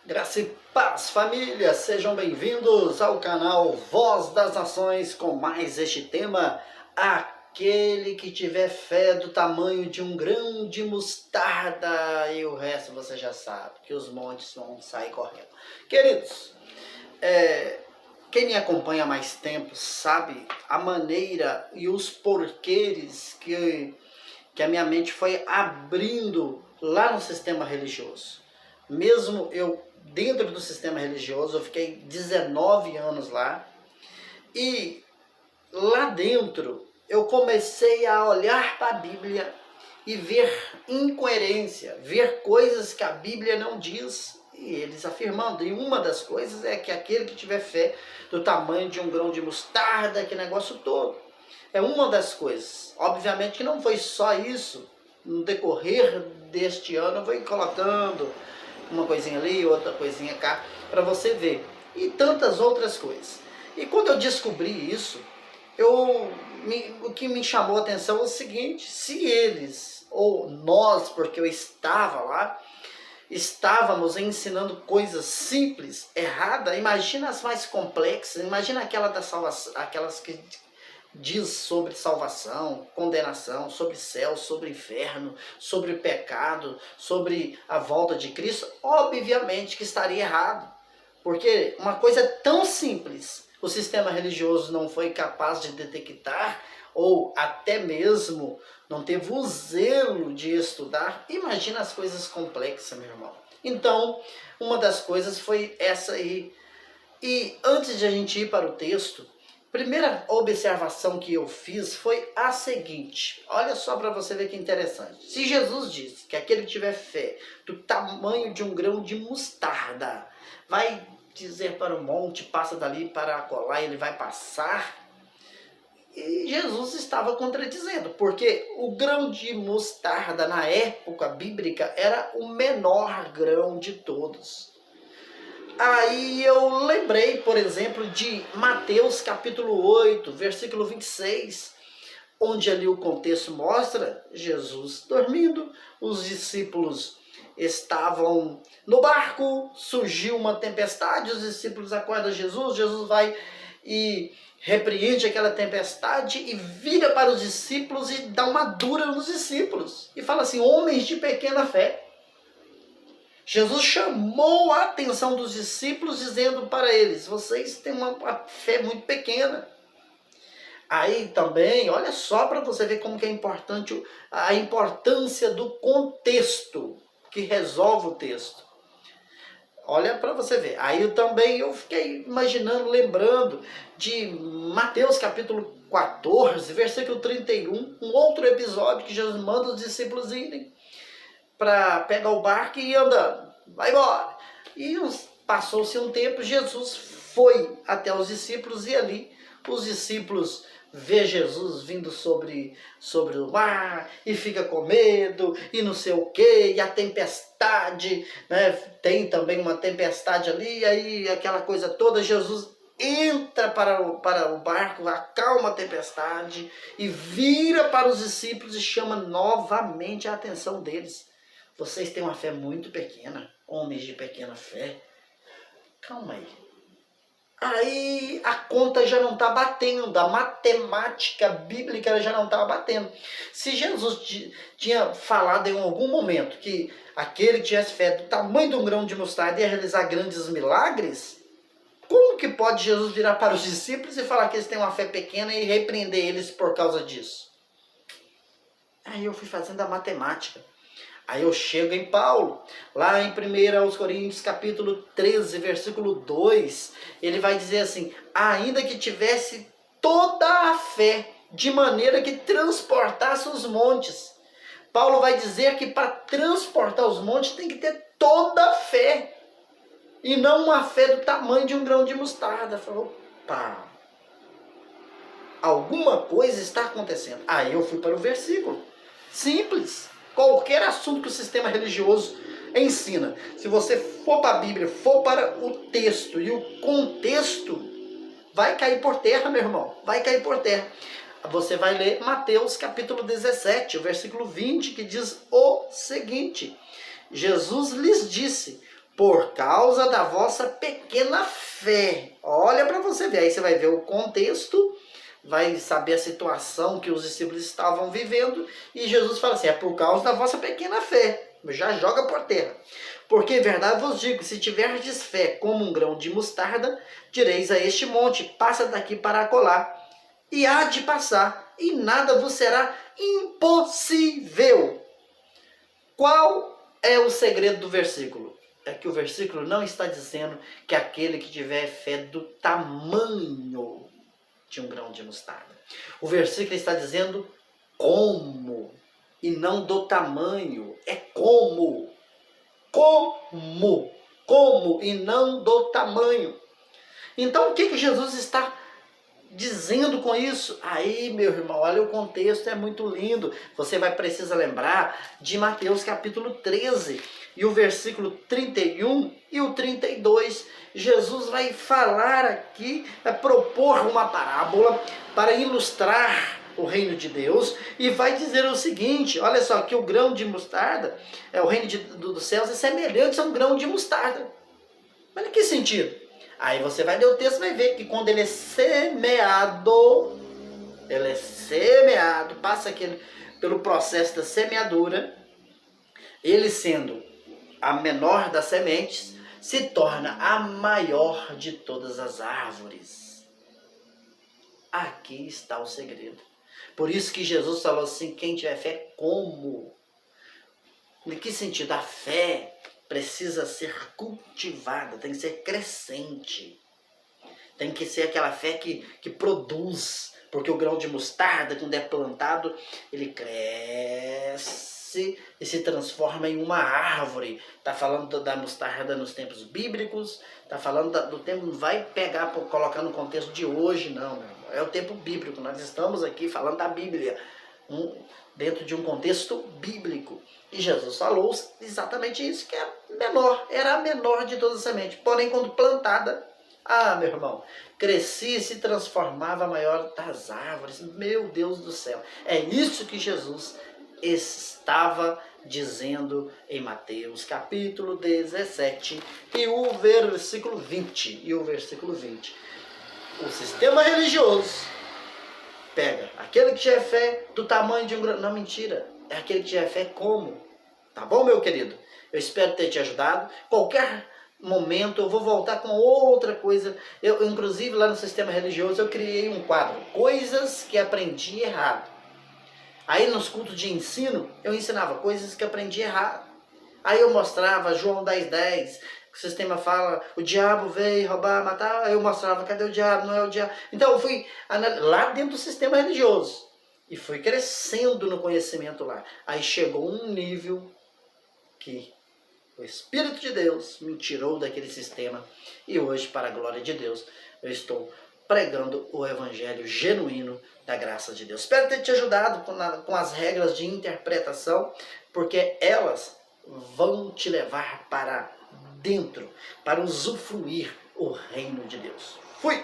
Graça e paz, família! Sejam bem-vindos ao canal Voz das Nações com mais este tema: aquele que tiver fé do tamanho de um grão de mostarda, e o resto você já sabe, que os montes vão sair correndo. Queridos, quem me acompanha há mais tempo sabe a maneira e os porquês que a minha mente foi abrindo lá no sistema religioso. Mesmo eu dentro do sistema religioso, eu fiquei 19 anos lá, e lá dentro eu comecei a olhar para a Bíblia e ver incoerência, ver coisas que a Bíblia não diz, e eles afirmando. E uma das coisas é que aquele que tiver fé do tamanho de um grão de mostarda, que negócio todo. É uma das coisas. Obviamente que não foi só isso. No decorrer deste ano eu vou colocando uma coisinha ali, outra coisinha cá, para você ver. E tantas outras coisas. E quando eu descobri isso, o que me chamou a atenção é o seguinte: se eles, ou nós, porque eu estava lá, estávamos ensinando coisas simples, erradas, imagina as mais complexas, imagina aquela da salvação, aquelas que diz sobre salvação, condenação, sobre céu, sobre inferno, sobre pecado, sobre a volta de Cristo. Obviamente que estaria errado, porque uma coisa tão simples o sistema religioso não foi capaz de detectar, ou até mesmo não teve o zelo de estudar. Imagina as coisas complexas, meu irmão. Então, uma das coisas foi essa aí. E antes de a gente ir para o texto, primeira observação que eu fiz foi a seguinte: olha só para você ver que interessante. Se Jesus disse que aquele que tiver fé do tamanho de um grão de mostarda vai dizer para o monte, passa dali para acolá, ele vai passar, e Jesus estava contradizendo, porque o grão de mostarda na época bíblica era o menor grão de todos. Aí eu lembrei, por exemplo, de Mateus capítulo 8, versículo 26, onde ali o contexto mostra Jesus dormindo, os discípulos estavam no barco, surgiu uma tempestade, os discípulos acordam Jesus, Jesus vai e repreende aquela tempestade e vira para os discípulos e dá uma dura nos discípulos, e fala assim: homens de pequena fé. Jesus chamou a atenção dos discípulos dizendo para eles: vocês têm uma fé muito pequena. Aí também, olha só para você ver como que é importante a importância do contexto que resolve o texto. Olha para você ver. Aí eu fiquei imaginando, lembrando de Mateus capítulo 14, versículo 31, um outro episódio que Jesus manda os discípulos irem para pegar o barco e ir andando, vai embora. E passou-se um tempo, Jesus foi até os discípulos, e ali os discípulos vê Jesus vindo sobre o mar e fica com medo e não sei o que, e a tempestade, né? Tem também uma tempestade ali, aí aquela coisa toda. Jesus entra para o barco, acalma a tempestade e vira para os discípulos e chama novamente a atenção deles: vocês têm uma fé muito pequena, homens de pequena fé. Calma aí. Aí a conta já não está batendo, a matemática bíblica já não estava batendo. Se Jesus tinha falado em algum momento que aquele que tivesse fé do tamanho de um grão de mostarda ia realizar grandes milagres, como que pode Jesus virar para os discípulos e falar que eles têm uma fé pequena e repreender eles por causa disso? Aí eu fui fazendo a matemática. Aí eu chego em Paulo, lá em 1 Coríntios capítulo 13, versículo 2, ele vai dizer assim: ainda que tivesse toda a fé, de maneira que transportasse os montes. Paulo vai dizer que para transportar os montes tem que ter toda a fé, e não uma fé do tamanho de um grão de mostarda. Falou: opa, alguma coisa está acontecendo. Aí eu fui para o versículo, simples. Qualquer assunto que o sistema religioso ensina, se você for para a Bíblia, for para o texto e o contexto, vai cair por terra, meu irmão, vai cair por terra. Você vai ler Mateus capítulo 17, o versículo 20, que diz o seguinte: Jesus lhes disse: por causa da vossa pequena fé. Olha para você ver, aí você vai ver o contexto, vai saber a situação que os discípulos estavam vivendo, e Jesus fala assim, é por causa da vossa pequena fé. Já joga por terra. Porque em verdade vos digo, se tiverdes fé como um grão de mostarda, direis a este monte, passa daqui para acolá, e há de passar, e nada vos será impossível. Qual é o segredo do versículo? É que o versículo não está dizendo que aquele que tiver fé do tamanho de um grão de mostarda. O versículo está dizendo como, e não do tamanho. É como. Como, e não do tamanho. Então, o que Jesus está dizendo com isso? Aí, meu irmão, olha o contexto, é muito lindo. Você vai precisar lembrar de Mateus capítulo 13, e o versículo 31 e o 32. Jesus vai falar aqui, vai propor uma parábola para ilustrar o reino de Deus, e vai dizer o seguinte, olha só, que o grão de mostarda, o reino dos céus é semelhante a um grão de mostarda. Mas em que sentido? Aí você vai ler o texto e vai ver que quando ele é semeado, passa pelo processo da semeadura, ele sendo a menor das sementes, se torna a maior de todas as árvores. Aqui está o segredo. Por isso que Jesus falou assim, quem tiver fé, como? Em que sentido? A fé precisa ser cultivada, tem que ser crescente. Tem que ser aquela fé que produz. Porque o grão de mostarda, quando é plantado, ele cresce e se transforma em uma árvore. Está falando da mostarda nos tempos bíblicos, está falando do tempo, não vai pegar, colocar no contexto de hoje, não, meu irmão. É o tempo bíblico, nós estamos aqui falando da Bíblia, dentro de um contexto bíblico. E Jesus falou exatamente isso, que era a menor de todas as sementes. Porém, quando plantada, meu irmão, crescia e se transformava a maior das árvores. Meu Deus do céu. É isso que Jesus estava dizendo em Mateus capítulo 17 e o versículo 20. O sistema religioso pega aquele que tiver fé do tamanho de um grão. Não, mentira. É aquele que tiver fé como? Tá bom, meu querido? Eu espero ter te ajudado. Qualquer momento eu vou voltar com outra coisa. Eu, inclusive, lá no sistema religioso, eu criei um quadro, coisas que aprendi errado. Aí nos cultos de ensino, eu ensinava coisas que aprendi errado. Aí eu mostrava João 10:10, o sistema fala, o diabo veio roubar, matar. Eu mostrava, cadê o diabo? Não é o diabo. Então eu fui lá dentro do sistema religioso e fui crescendo no conhecimento lá. Aí chegou um nível que o Espírito de Deus me tirou daquele sistema, e hoje, para a glória de Deus, eu estou pregando o evangelho genuíno da graça de Deus. Espero ter te ajudado com as regras de interpretação, porque elas vão te levar para dentro, para usufruir o reino de Deus. Fui!